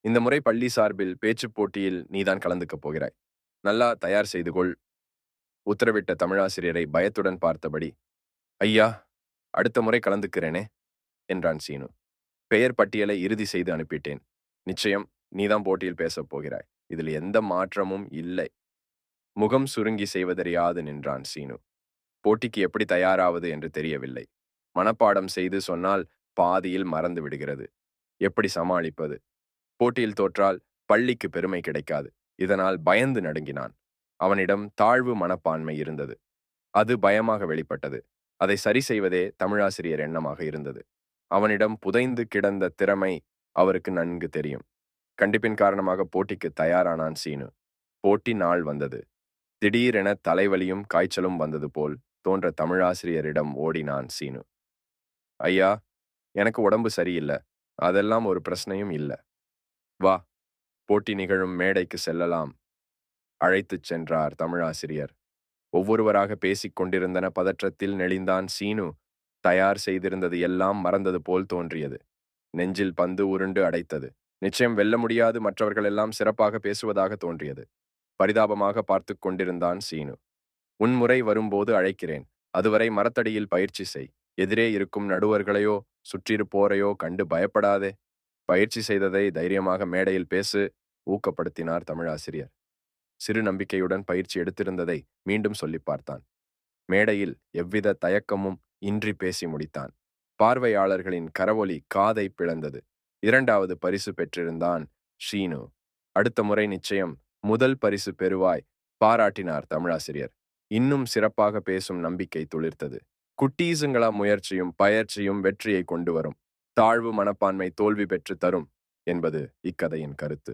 இந்த முறை பள்ளி சார்பில் பேச்சுப் போட்டியில் நீதான் கலந்துக்கப் போகிறாய். நல்லா தயார் செய்து கொள். உத்தரவிட்ட தமிழாசிரியரை பயத்துடன் பார்த்தபடி, ஐயா, அடுத்த முறை கலந்துக்கிறேனே என்றான் சீனு. பெயர் பட்டியலை இறுதி செய்து அனுப்பிட்டேன். நிச்சயம் நீதான் போட்டியில் பேசப் போகிறாய். இதில் எந்த மாற்றமும் இல்லை. முகம் சுருங்கி செய்வதறியாது நின்றான் சீனு. போட்டிக்கு எப்படி தயாராவது என்று தெரியவில்லை. மனப்பாடம் செய்து சொன்னால் பாதியில் மறந்து விடுகிறது. எப்படி சமாளிப்பது? போட்டியில் தோற்றால் பள்ளிக்கு பெருமை கிடைக்காது. இதனால் பயந்து நடுங்கினான். அவனிடம் தாழ்வு மனப்பான்மை இருந்தது. அது பயமாக வெளிப்பட்டது. அதை சரி செய்வதே தமிழாசிரியர் எண்ணமாக இருந்தது. அவனிடம் புதைந்து கிடந்த திறமை அவருக்கு நன்கு தெரியும். கண்டிப்பின் காரணமாக போட்டிக்கு தயாரானான் சீனு. போட்டி நாள் வந்தது. திடீரென தலைவலியும் காய்ச்சலும் வந்தது போல் தோன்ற தமிழாசிரியரிடம் ஓடினான் சீனு. ஐயா, எனக்கு உடம்பு சரியில்ல. அதெல்லாம் ஒரு பிரச்சனையும் இல்ல. வா, போட்டி நிகழும் மேடைக்கு செல்லலாம். அழைத்துச் சென்றார் தமிழாசிரியர். ஒவ்வொருவராக பேசிக் கொண்டிருந்தன. பதற்றத்தில் நெளிந்தான் சீனு. தயார் செய்திருந்தது எல்லாம் மறந்தது போல் தோன்றியது. நெஞ்சில் பந்து உருண்டு அடைத்தது. நிச்சயம் வெல்ல முடியாது. மற்றவர்கள் எல்லாம் சிறப்பாக பேசுவதாக தோன்றியது. பரிதாபமாக பார்த்துக் கொண்டிருந்தான் சீனு. உன்முறை வரும்போது அழைக்கிறேன். அதுவரை மரத்தடியில் பயிற்சி செய். எதிரே இருக்கும் நடுவர்களையோ சுற்றிருப்போரையோ கண்டு பயப்படாதே. பயிற்சி செய்ததை தைரியமாக மேடையில் பேசு, ஊக்கப்படுத்தினார் தமிழாசிரியர். சிறு நம்பிக்கையுடன் பயிற்சி எடுத்திருந்ததை மீண்டும் சொல்லி பார்த்தான். மேடையில் எவ்வித தயக்கமும் இன்றி பேசி முடித்தான். பார்வையாளர்களின் கரவொலி காதை பிளந்தது. 2வது பரிசு பெற்றிருந்தான் ஷீனு. அடுத்த முறை நிச்சயம் முதல் பரிசு பெறுவாய், பாராட்டினார் தமிழாசிரியர். இன்னும் சிறப்பாக பேசும் நம்பிக்கை துளிர்த்தது. குட்டீசுங்களா முயற்சியும் பயிற்சியும் வெற்றியை கொண்டு வரும். தாழ்வு மனப்பான்மை தோல்வி பெற்று தரும் என்பது இக்கதையின் கருத்து.